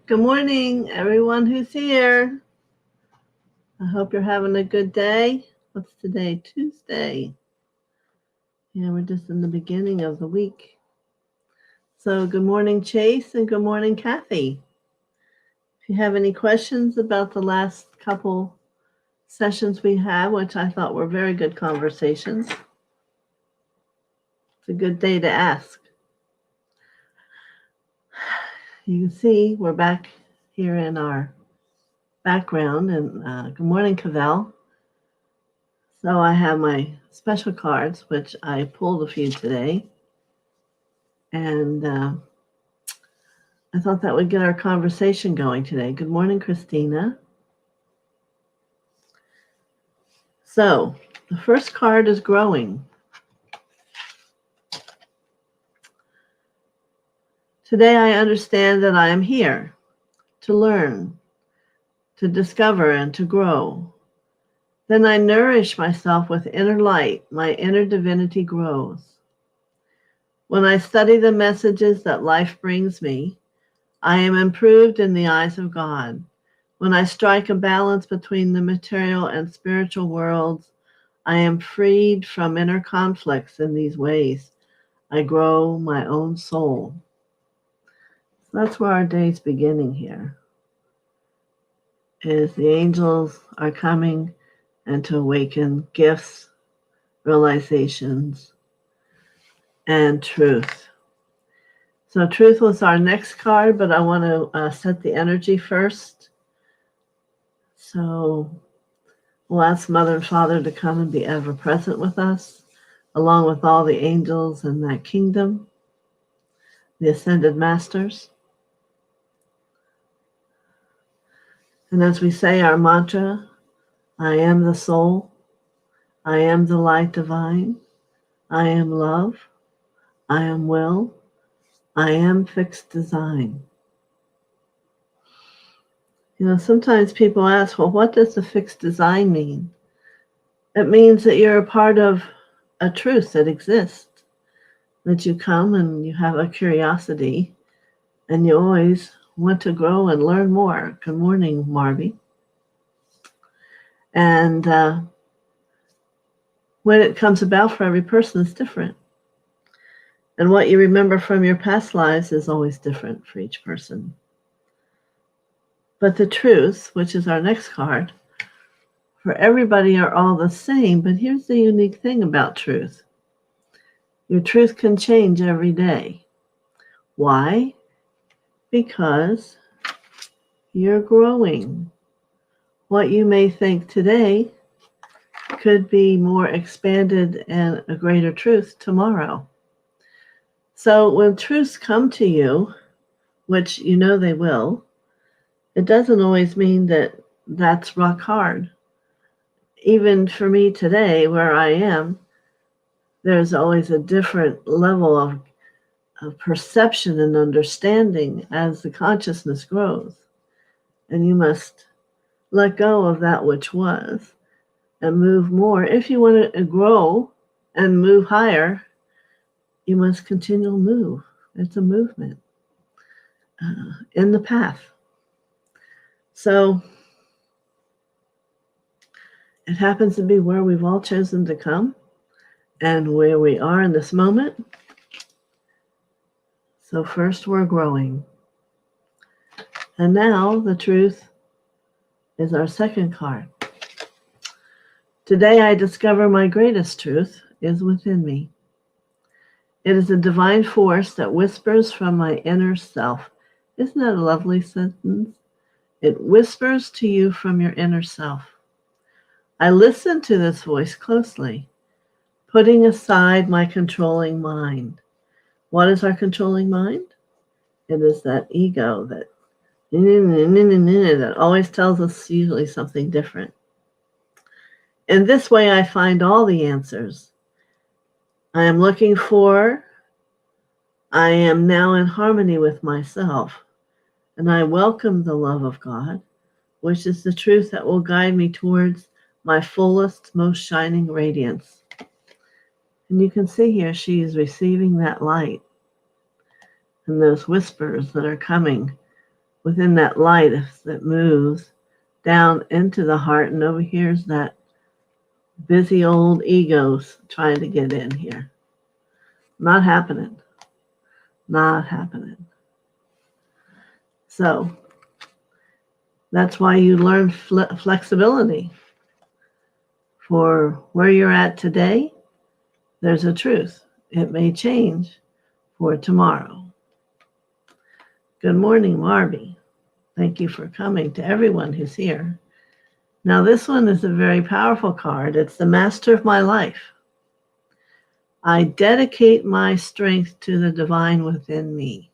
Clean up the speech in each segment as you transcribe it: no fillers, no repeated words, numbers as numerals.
Good morning, everyone who's here. I hope you're having a good day. What's today? Tuesday. Yeah, we're just in the beginning of the week. So good morning, Chase, and good morning, Kathy. If you have any questions about the last couple sessions we had, which I thought were very good conversations, it's a good day to ask. You can see we're back here in our background, and good morning, Cavell. So I have my special cards, which I pulled a few today, and I thought that would get our conversation going today. Good morning, Christina. So the first card is growing. Today I understand that I am here to learn, to discover, and to grow. Then I nourish myself with inner light. My inner divinity grows. When I study the messages that life brings me, I am improved in the eyes of God. When I strike a balance between the material and spiritual worlds, I am freed from inner conflicts in these ways. I grow my own soul. So that's where our day's beginning here. Is the angels are coming and to awaken gifts, realizations, and truth. So truth was our next card, but I want to set the energy first. So we'll ask Mother and Father to come and be ever present with us, along with all the angels in that kingdom, the ascended masters. And as we say our mantra, I am the soul, I am the light divine, I am love, I am will, I am fixed design. You know, sometimes people ask, well, what does the fixed design mean? It means that you're a part of a truth that exists, that you come and you have a curiosity and you always want to grow and learn more. Good morning, Marby. And when it comes about for every person, it's different. And what you remember from your past lives is always different for each person. But the truth, which is our next card, for everybody are all the same, but here's the unique thing about truth. Your truth can change every day. Why? Because you're growing. What you may think today could be more expanded and a greater truth tomorrow. So when truths come to you, which you know they will, it doesn't always mean that that's rock hard. Even for me today, where I am, there's always a different level of perception and understanding as the consciousness grows. And you must let go of that which was and move more. If you want to grow and move higher, you must continue to move. It's a movement in the path. So it happens to be where we've all chosen to come and where we are in this moment. So first we're growing. And now the truth is our second card. Today I discover my greatest truth is within me. It is a divine force that whispers from my inner self. Isn't that a lovely sentence? It whispers to you from your inner self. I listen to this voice closely, putting aside my controlling mind. What is our controlling mind? It is that ego that always tells us usually something different. In this way, I find all the answers I am looking for. I am now in harmony with myself, and I welcome the love of God, which is the truth that will guide me towards my fullest, most shining radiance. And you can see here she is receiving that light and those whispers that are coming within that light that moves down into the heart, and over here's that busy old egos trying to get in here. Not happening. Not happening. So that's why you learn flexibility. For where you're at today, there's a truth. It may change for tomorrow. Good morning, Marby. Thank you for coming, to everyone who's here. Now, this one is a very powerful card. It's the Master of my life. I dedicate my strength to the divine within me,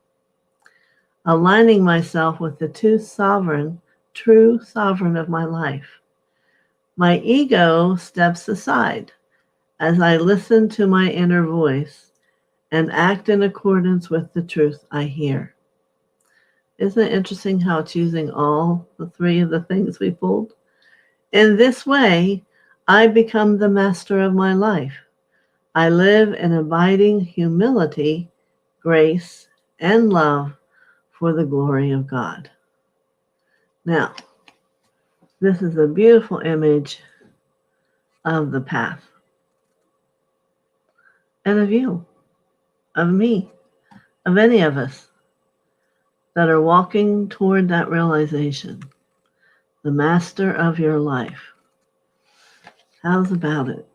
aligning myself with the true sovereign of my life. My ego steps aside as I listen to my inner voice and act in accordance with the truth I hear. Isn't it interesting how it's using all the three of the things we pulled? In this way, I become the master of my life. I live in abiding humility, grace, and love for the glory of God. Now, this is a beautiful image of the path, and of you, of me, of any of us that are walking toward that realization, the master of your life. How's about it?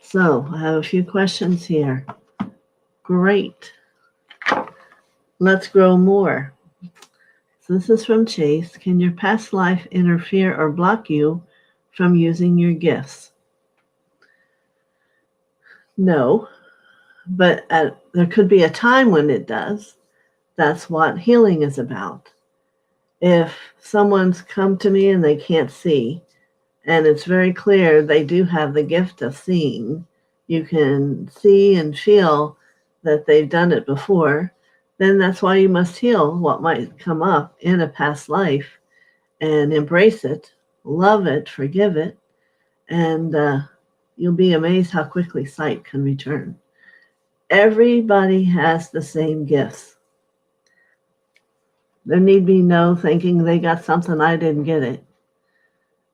So, I have a few questions here. Great. Let's grow more. So this is from Chase. Can your past life interfere or block you from using your gifts? No, but there could be a time when it does. That's what healing is about. If someone's come to me and they can't see, and it's very clear they do have the gift of seeing, you can see and feel that they've done it before, then that's why you must heal what might come up in a past life and embrace it, love it, forgive it, and you'll be amazed how quickly sight can return. Everybody has the same gifts. There need be no thinking they got something I didn't get it.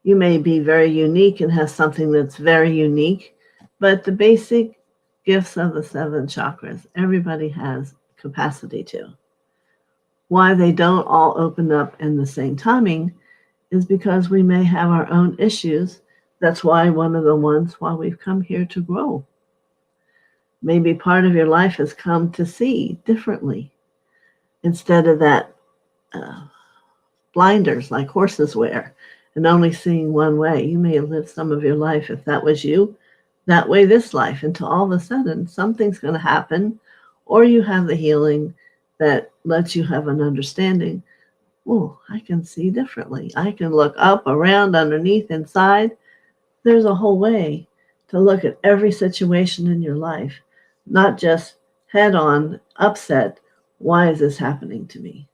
You may be very unique and have something that's very unique, but the basic gifts of the 7 chakras, everybody has capacity to. Why they don't all open up in the same timing is because we may have our own issues. That's why one of the ones why we've come here to grow. Maybe part of your life has come to see differently instead of that blinders like horses wear and only seeing one way. You may have lived some of your life, if that was you, that way this life, until all of a sudden something's going to happen, or you have the healing that lets you have an understanding. Oh, I can see differently. I can look up, around, underneath, inside. There's a whole way to look at every situation in your life, not just head on, upset. Why is this happening to me?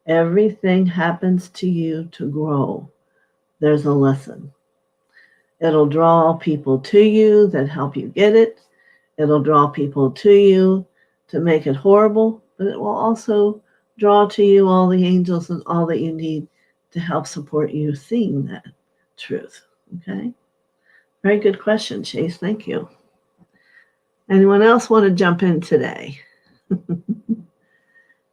Everything happens to you to grow. There's a lesson. It'll draw people to you that help you get it. It'll draw people to you to make it horrible, but it will also draw to you all the angels and all that you need to help support you seeing that truth. Okay? Very good question, Chase. Thank you. Anyone else want to jump in today?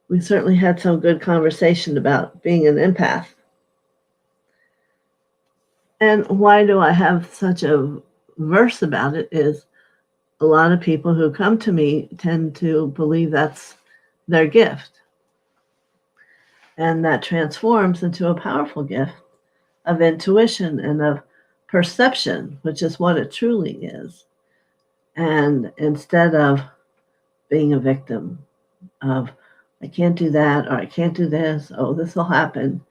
We certainly had some good conversation about being an empath. And why do I have such a verse about it is a lot of people who come to me tend to believe that's their gift. And that transforms into a powerful gift of intuition and of perception, which is what it truly is. And instead of being a victim of, I can't do that, or I can't do this, oh, this will happen.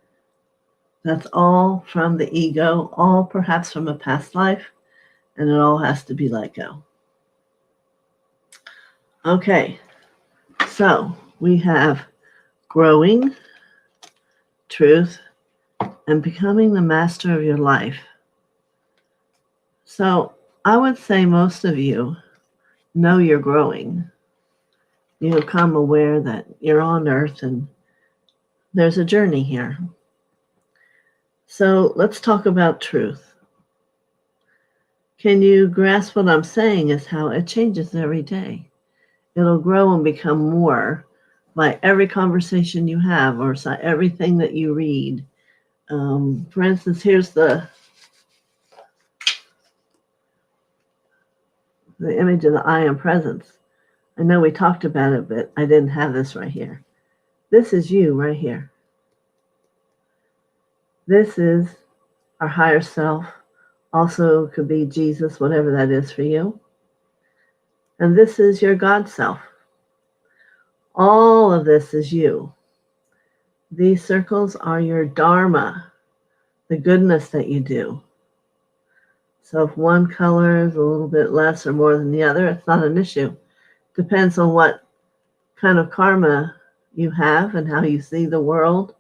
That's all from the ego, all perhaps from a past life, and it all has to be let go. Okay, so we have growing, truth, and becoming the master of your life. So I would say most of you know you're growing. You become aware that you're on earth and There's a journey here. So let's talk about truth. Can you grasp what I'm saying is how it changes every day? It'll grow and become more by every conversation you have or everything that you read. For instance, here's the image of the I am presence. I know we talked about it, but I didn't have this right here. This is you right here. This is our higher self. Also could be Jesus, whatever that is for you. And this is your God self. All of this is you. These circles are your dharma, the goodness that you do. So if one color is a little bit less or more than the other, it's not an issue. Depends on what kind of karma you have and how you see the world.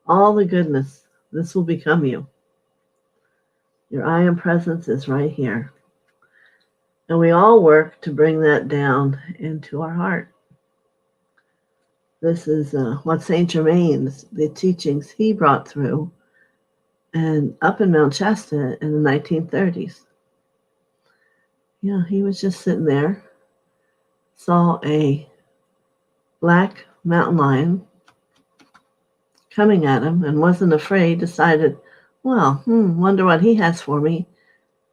All the goodness, this will become you. Your I am presence is right here. And we all work to bring that down into our heart. This is what Saint Germain's, the teachings he brought through and up in Mount Shasta in the 1930s. Yeah, he was just sitting there, saw a black mountain lion coming at him and wasn't afraid, decided, well, wonder what he has for me.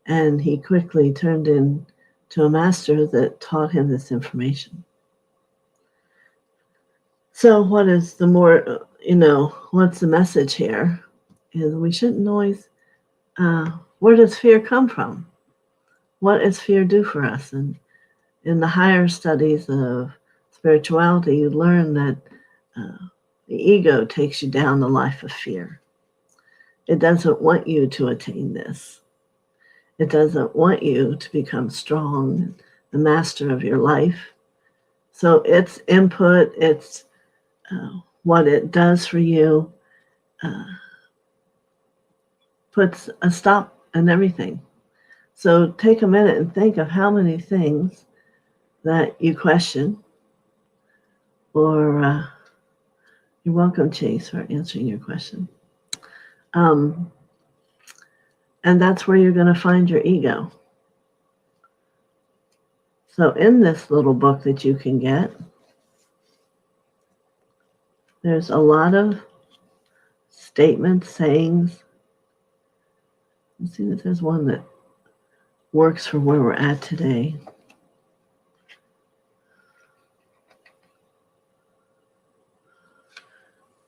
And he quickly turned into a master that taught him this information. So what is the more, what's the message here? Is we shouldn't always, where does fear come from? What does fear do for us? And in the higher studies of spirituality, you learn that the ego takes you down the life of fear. It doesn't want you to attain this. It doesn't want you to become strong, the master of your life. So its input, its what it does for you, puts a stop in everything. So take a minute and think of how many things that you question, or you're welcome, Chase, for answering your question. And that's where you're going to find your ego. So in this little book that you can get, there's a lot of statements, sayings. Let's see if there's one that works for where we're at today.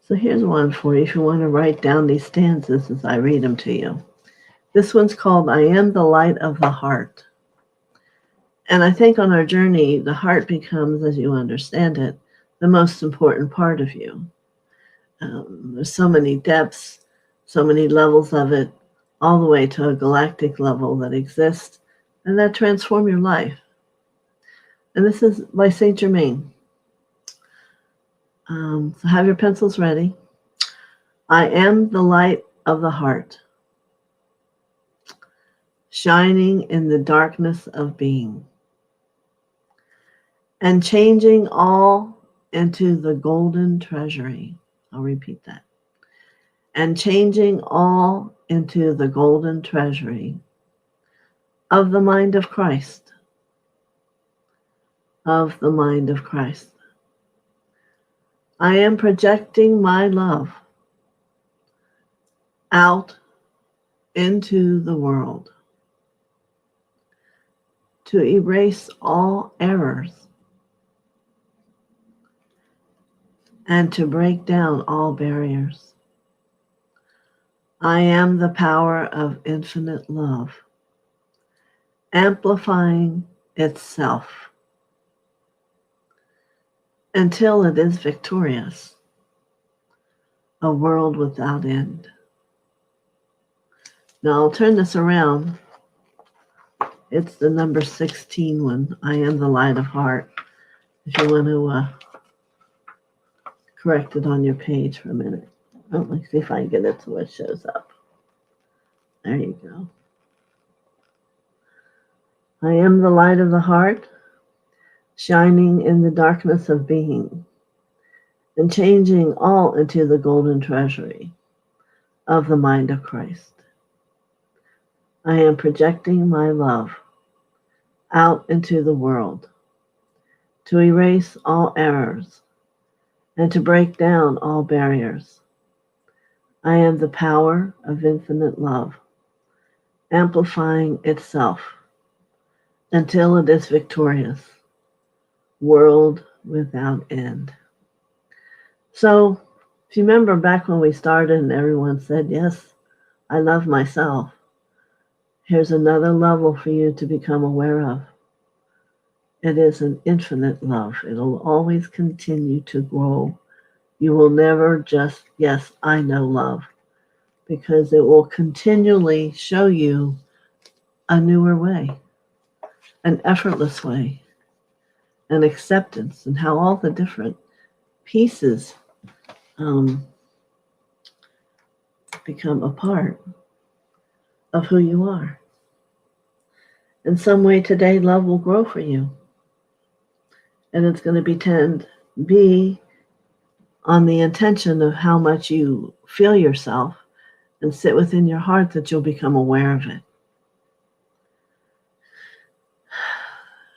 So here's one for you if you want to write down these stanzas as I read them to you. This one's called, I am the light of the heart. And I think on our journey, the heart becomes, as you understand it, the most important part of you. There's so many depths, so many levels of it, all the way to a galactic level that exists, and that transform your life. And this is by Saint Germain. So have your pencils ready. I am the light of the heart, shining in the darkness of being, and changing all into the golden treasury. I'll repeat that. And changing all into the golden treasury of the mind of Christ. Of the mind of Christ. I am projecting my love out into the world to erase all errors and to break down all barriers. I am the power of infinite love, amplifying itself until it is victorious, a world without end. Now I'll turn this around. It's the number 16 one. I am the light of heart. If you want to correct it on your page for a minute. Oh, let me see if I can get it so it shows up. There you go. I am the light of the heart, shining in the darkness of being, and changing all into the golden treasury of the mind of Christ. I am projecting my love out into the world to erase all errors and to break down all barriers. I am the power of infinite love, amplifying itself until it is victorious, world without end. So, if you remember back when we started and everyone said, yes, I love myself, here's another level for you to become aware of. It is an infinite love. It'll always continue to grow. You will never just, yes, I know love, because it will continually show you a newer way, an effortless way, an acceptance, and how all the different pieces become a part of who you are. In some way today, love will grow for you. And it's going to be on the intention of how much you feel yourself and sit within your heart that you'll become aware of it.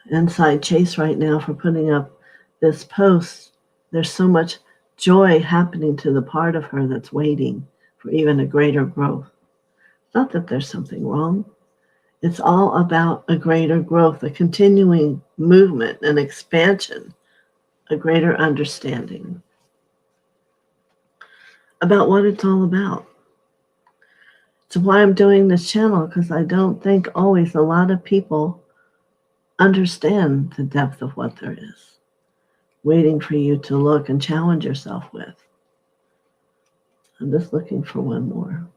Inside Chase right now for putting up this post, there's so much joy happening to the part of her that's waiting for even a greater growth. Not that there's something wrong. It's all about a greater growth, a continuing movement, an expansion, a greater understanding about what it's all about. It's why I'm doing this channel, because I don't think always a lot of people understand the depth of what there is, waiting for you to look and challenge yourself with. I'm just looking for one more.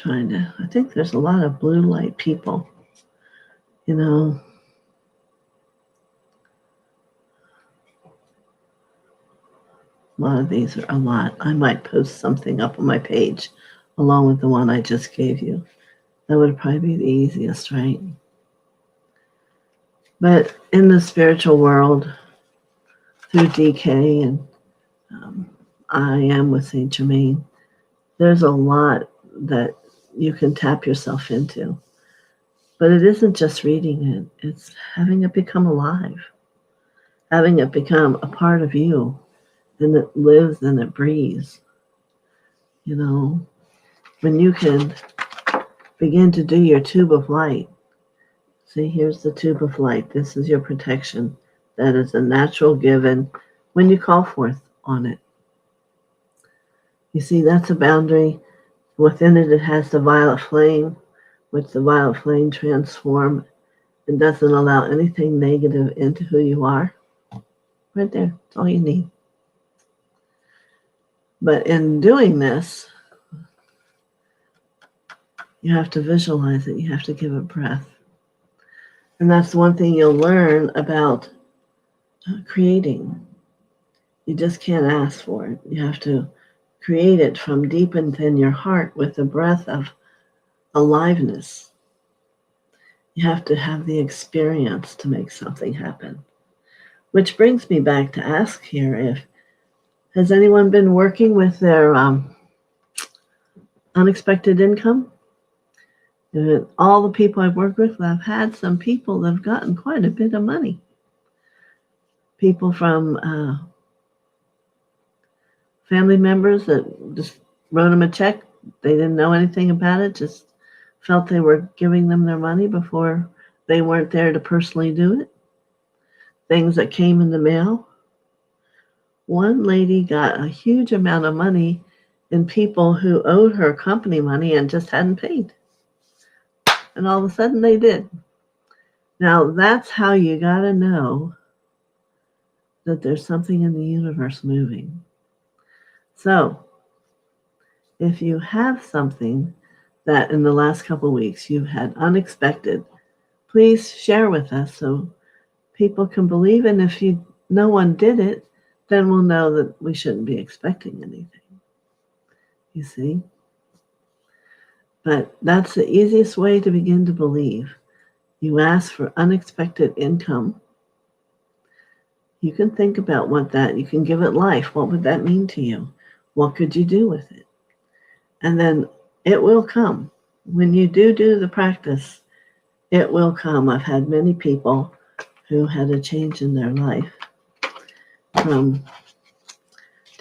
I think there's a lot of blue light people, you know. A lot of these are a lot. I might post something up on my page along with the one I just gave you. That would probably be the easiest, right? But in the spiritual world, through DK and I am with Saint Germain, there's a lot that you can tap yourself into. But it isn't just reading it. It's having it become alive, having it become a part of you, and it lives and it breathes. You know, when you can begin to do your tube of light. See, here's the tube of light. This is your protection. That is a natural given when you call forth on it. You see, that's a boundary. Within it, it has the violet flame, which the violet flame transforms and doesn't allow anything negative into who you are. Right there. That's all you need. But in doing this, you have to visualize it. You have to give it breath. And that's one thing you'll learn about creating. You just can't ask for it. You have to create it from deep within your heart with a breath of aliveness. You have to have the experience to make something happen. Which brings me back to ask here has anyone been working with their unexpected income? And all the people I've worked with, I've had some people that have gotten quite a bit of money. People from family members that just wrote them a check. They didn't know anything about it, just felt they were giving them their money before they weren't there to personally do it. Things that came in the mail. One lady got a huge amount of money in people who owed her company money and just hadn't paid. And all of a sudden they did. Now that's how you got to know that there's something in the universe moving. So if you have something that in the last couple of weeks you've had unexpected, please share with us so people can believe. And if no one did it, then we'll know that we shouldn't be expecting anything. you see. But that's the easiest way to begin to believe. You ask for unexpected income. You can think about you can give it life. What would that mean to you? What could you do with it? And then it will come. When you do the practice, it will come. I've had many people who had a change in their life from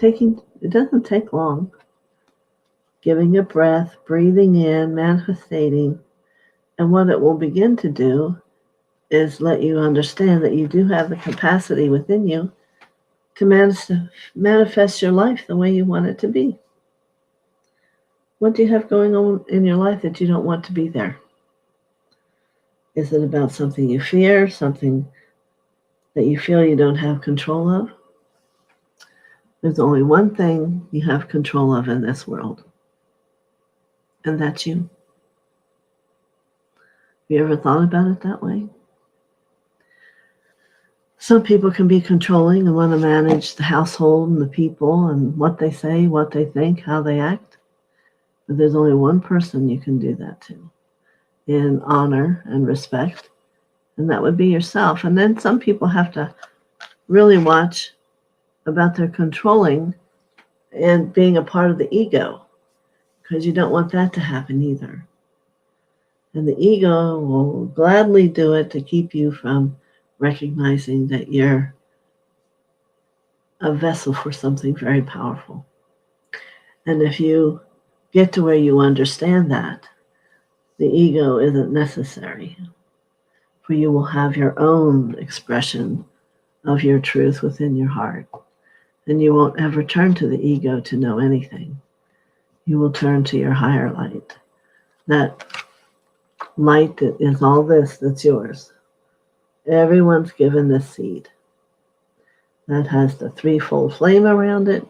it doesn't take long, giving a breath, breathing in, manifesting. And what it will begin to do is let you understand that you do have the capacity within you to manifest your life the way you want it to be. What do you have going on in your life that you don't want to be there? Is it about something you fear, something that you feel you don't have control of? There's only one thing you have control of in this world, and that's you. Have you ever thought about it that way? Some people can be controlling and want to manage the household and the people and what they say, what they think, how they act. But there's only one person you can do that to in honor and respect, and that would be yourself. And then some people have to really watch about their controlling and being a part of the ego, because you don't want that to happen either. And the ego will gladly do it to keep you from recognizing that you're a vessel for something very powerful. And if you get to where you understand that, the ego isn't necessary, for you will have your own expression of your truth within your heart. And you won't ever turn to the ego to know anything. You will turn to your higher light. That light that is all this that's yours. Everyone's given this seed that has the threefold flame around it.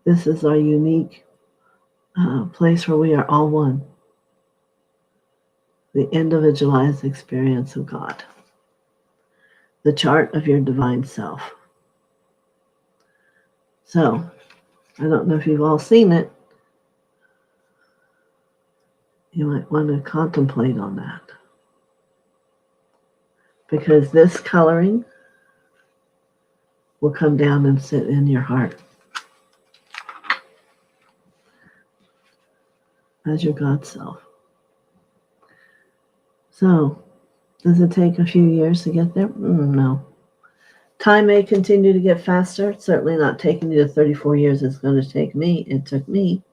This is our unique place where we are all one. The individualized experience of God. The chart of your divine self. So, I don't know if you've all seen it. You might want to contemplate on that. Because this coloring will come down and sit in your heart as your God self. So, does it take a few years to get there? No. Time may continue to get faster. It's certainly not taking you the 34 years it's going to take me. It took me.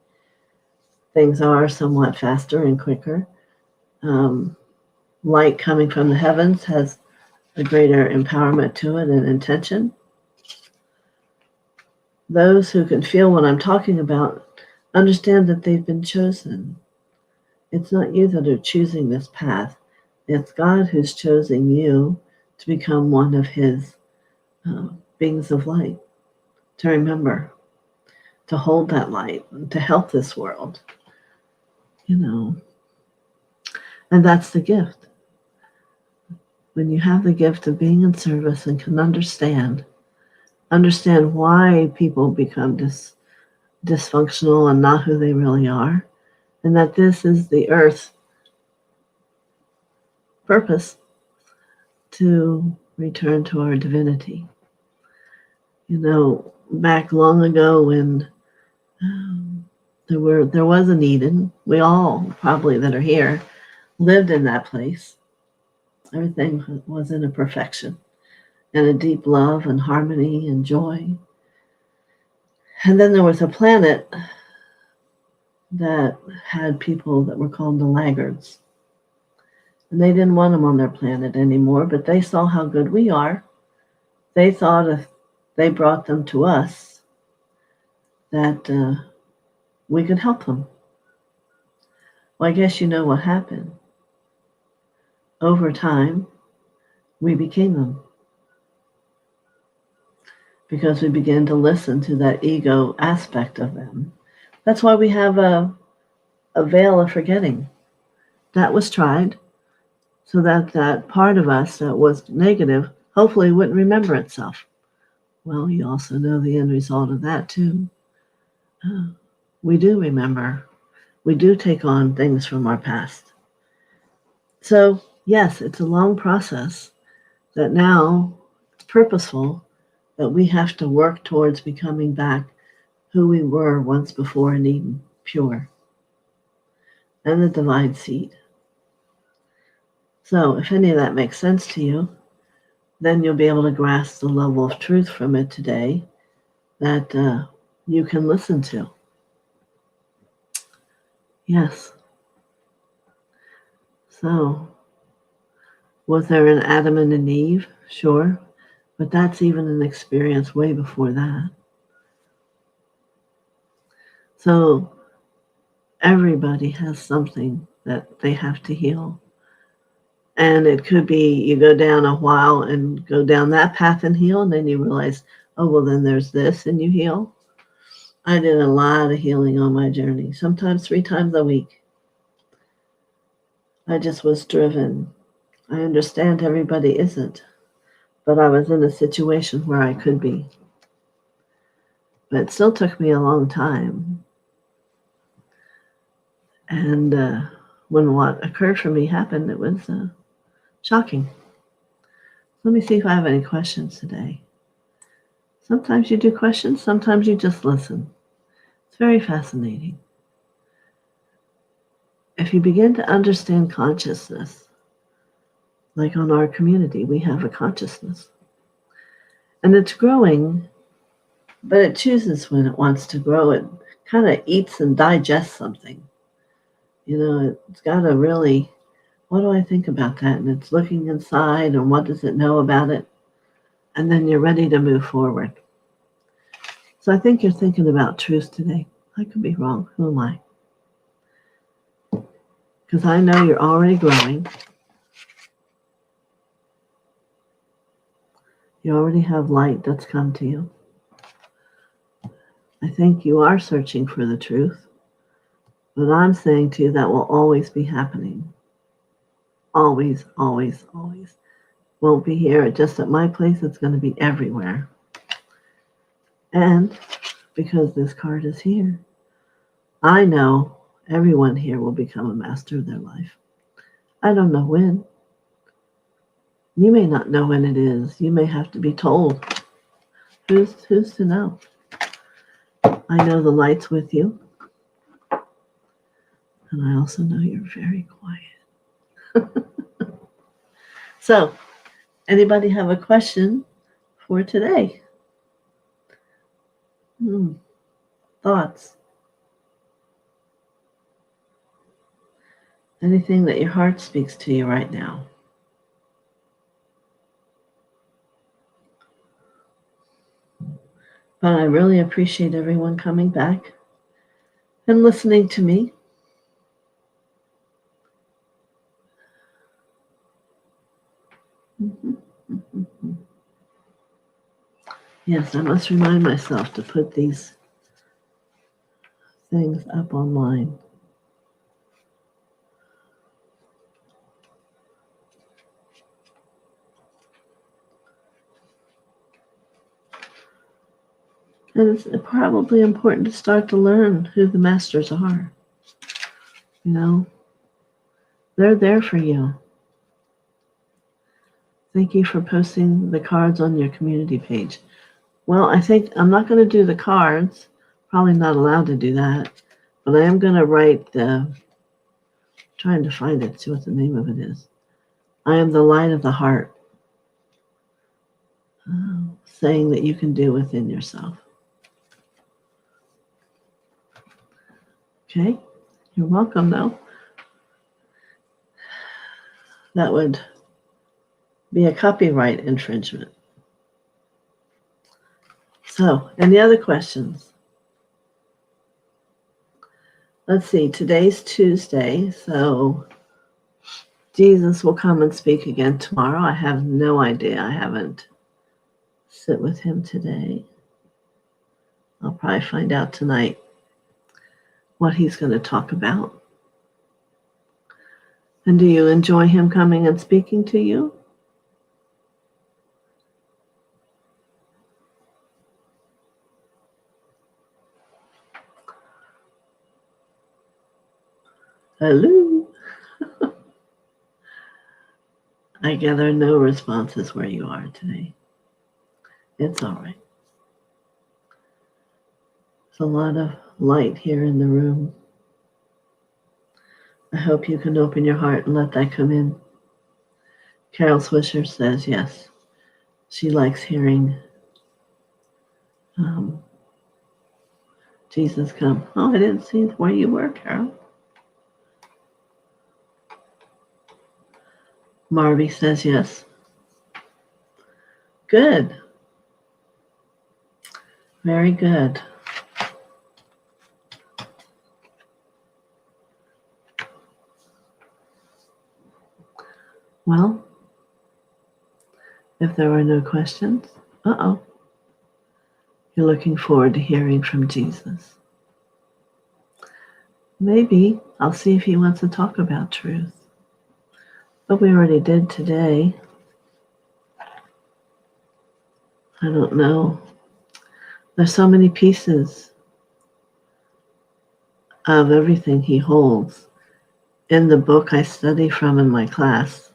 Things are somewhat faster and quicker. Light coming from the heavens has a greater empowerment to it and intention. Those who can feel what I'm talking about understand that they've been chosen. It's not you that are choosing this path. It's God who's chosen you to become one of his beings of light, to remember, to hold that light, to help this world, And that's the gift. When you have the gift of being in service and can understand why people become dysfunctional and not who they really are, and that this is the earth's purpose to return to our divinity. Back long ago when there was an Eden, we all probably that are here lived in that place. Everything was in a perfection and a deep love and harmony and joy. And then there was a planet that had people that were called the laggards. And they didn't want them on their planet anymore, but they saw how good we are. They thought if they brought them to us, that we could help them. Well, I guess you know what happened. Over time, we became them. Because we began to listen to that ego aspect of them. That's why we have a veil of forgetting. That was tried so that part of us that was negative hopefully wouldn't remember itself. Well, you also know the end result of that too. We do remember. We do take on things from our past. So, yes, it's a long process that now it's purposeful that we have to work towards becoming back who we were once before in Eden, pure, and the divine seed. So, if any of that makes sense to you, then you'll be able to grasp the level of truth from it today that you can listen to. Yes. So, was there an Adam and an Eve? Sure. But that's even an experience way before that. So, everybody has something that they have to heal. And it could be you go down a while and go down that path and heal, and then you realize, oh, well, then there's this, and you heal. I did a lot of healing on my journey, sometimes 3 times a week. I just was driven. I understand everybody isn't, but I was in a situation where I could be. But it still took me a long time. And when what occurred for me happened, it was shocking. Let me see if I have any questions today. Sometimes you do questions, sometimes you just listen. It's very fascinating. If you begin to understand consciousness, like on our community, we have a consciousness. And it's growing, but it chooses when it wants to grow. It kind of eats and digests something. You know, it's got to really, what do I think about that? And it's looking inside, and what does it know about it? And then you're ready to move forward. So I think you're thinking about truth today. I could be wrong. Who am I? Because I know you're already growing. You already have light that's come to you. I think you are searching for the truth. But I'm saying to you that will always be happening. Always, always, always. Won't be here just at my place. It's going to be everywhere. And because this card is here, I know everyone here will become a master of their life. I don't know when. You may not know when it is. You may have to be told. Who's to know? I know the light's with you. And I also know you're very quiet. So, anybody have a question for today? Thoughts? Anything that your heart speaks to you right now? But I really appreciate everyone coming back and listening to me. Yes, I must remind myself to put these things up online. And it's probably important to start to learn who the masters are. You know, they're there for you. Thank you for posting the cards on your community page. Well, I think I'm not going to do the cards. Probably not allowed to do that. But I am going to write trying to find it, see what the name of it is. I am the light of the heart. Saying that you can do within yourself. Okay? You're welcome, though. That would be a copyright infringement. So, any other questions? Let's see, today's Tuesday, so Jesus will come and speak again tomorrow. I have no idea. I haven't sit with him today. I'll probably find out tonight what he's going to talk about. And do you enjoy him coming and speaking to you? Hello. I gather no responses where you are today. It's all right. There's a lot of light here in the room. I hope you can open your heart and let that come in. Carol Swisher says yes. She likes hearing Jesus come. Oh, I didn't see where you were, Carol. Marvy says yes. Good. Very good. Well, if there were no questions, you're looking forward to hearing from Jesus. Maybe I'll see if he wants to talk about truth. But we already did today. I don't know. There's so many pieces of everything he holds in the book I study from in my class,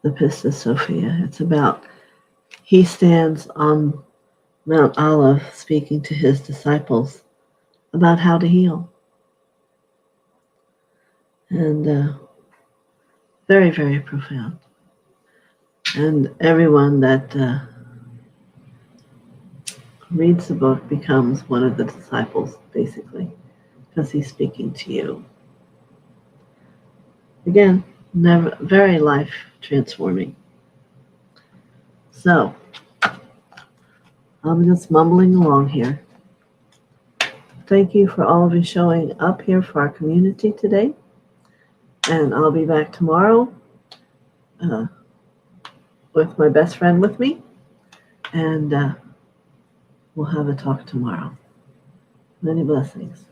the TheoSophia. It's about, he stands on Mount Olive speaking to his disciples about how to heal. And very, very profound. And everyone that reads the book becomes one of the disciples, basically, because he's speaking to you. Again, very life transforming. So, I'm just mumbling along here. Thank you for all of you showing up here for our community today. And I'll be back tomorrow with my best friend with me. And we'll have a talk tomorrow. Many blessings.